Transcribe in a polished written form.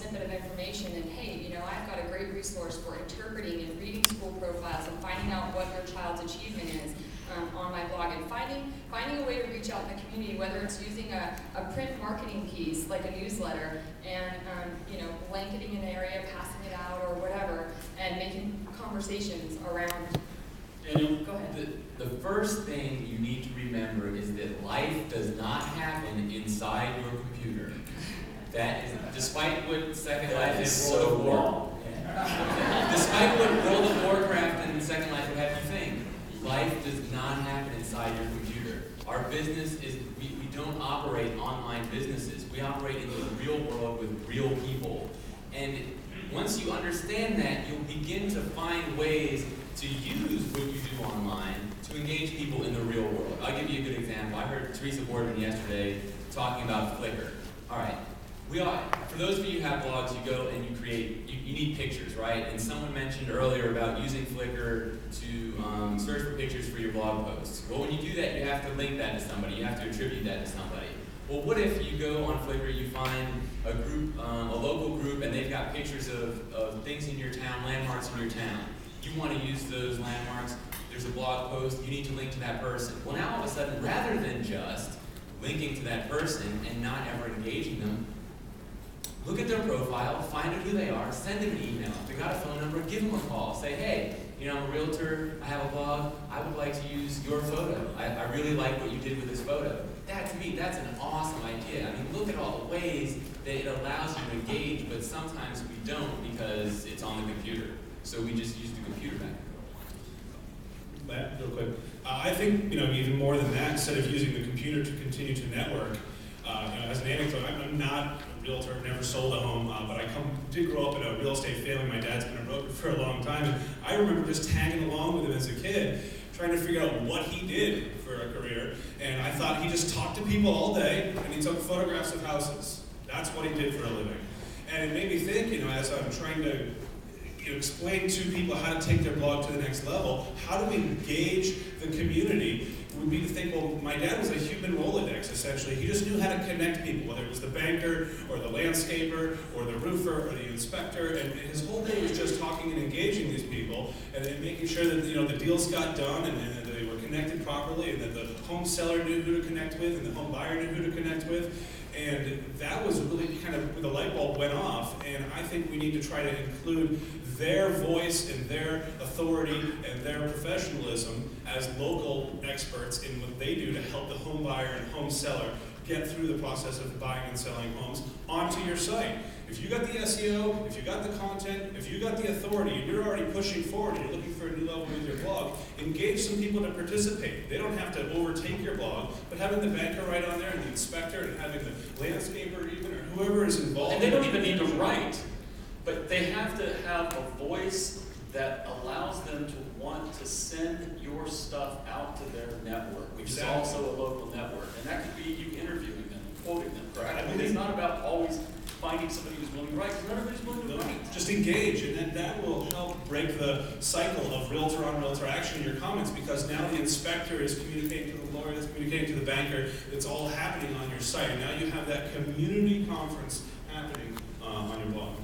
snippet of information, and hey, you know, I've got a great resource for interpreting and reading school profiles and finding out what your child's achievement is on my blog, and finding a way to reach out in the community, whether it's using a print marketing piece like a newsletter and you know, blanketing an area, passing it out or whatever, and making conversations around. Daniel, go ahead. The first thing you need to remember is that life does not happen inside your computer. That is, despite what Second Life is World of War. Despite what World of Warcraft and Second Life would have you think, life does not happen inside your computer. Our business is, we don't operate online businesses. We operate in the real world with real people. And once you understand that, you'll begin to find ways to use what you do online to engage people in the real world. I'll give you a good example. I heard Teresa Boardman yesterday talking about Flickr. All right. For those of you who have blogs, you go and you create, you need pictures, right? And someone mentioned earlier about using Flickr to search for pictures for your blog posts. Well, when you do that, you have to link that to somebody. You have to attribute that to somebody. Well, what if you go on Flickr, you find a group, a local group, and they've got pictures of things in your town, landmarks in your town. You want to use those landmarks, there's a blog post, you need to link to that person. Well, now all of a sudden, rather than just linking to that person and not ever engaging them, look at their profile, find out who they are, send them an email. If they got a phone number, give them a call. Say, hey, you know, I'm a realtor, I have a blog, I would like to use your photo. I really like what you did with this photo. That, to me, that's an awesome idea. I mean, look at all the ways that it allows you to engage, but sometimes we don't because it's on the computer. So we just use the computer back. Matt, real quick. I think, you know, even more than that, instead of using the computer to continue to network, you know, as an anecdote, I'm not a realtor, never sold a home, but I did grow up in a real estate family. My dad's been a broker for a long time, and I remember just tagging along with him as a kid, trying to figure out what he did for a career, and I thought he just talked to people all day, and he took photographs of houses. That's what he did for a living. And it made me think, you know, as I'm trying to explain to people how to take their blog to the next level, how do we engage the community, would be to think, well, my dad was a human Rolodex, essentially. He just knew how to connect people, whether it was the banker, or the landscaper, or the roofer, or the inspector, and his whole day was just talking and engaging these people, and making sure that, you know, the deals got done, and they were connected properly, and that the home seller knew who to connect with, and the home buyer knew who to connect with. And that was really kind of where the light bulb went off, and I think we need to try to include their voice and their authority and their professionalism as local experts in what they do to help the home buyer and home seller get through the process of buying and selling homes onto your site. If you got the SEO, if you got the content, if you got the authority, and you're already pushing forward and you're looking for a new level with your blog, engage some people to participate. They don't have to overtake your blog, but having the banker right on there and the inspector and having the landscaper even, or whoever is involved. And they don't even need to write, but they have to have a voice that allows them to want to send your stuff out to their network, which is also a local network. And that could be you interviewing them, quoting them, correct? I mean, it's not about always finding somebody who's willing to write, because not everybody's willing to write. Just engage, and then that will help break the cycle of realtor on realtor action in your comments, because now the inspector is communicating to the lawyer, that's communicating to the banker. It's all happening on your site, and now you have that community conference happening on your blog.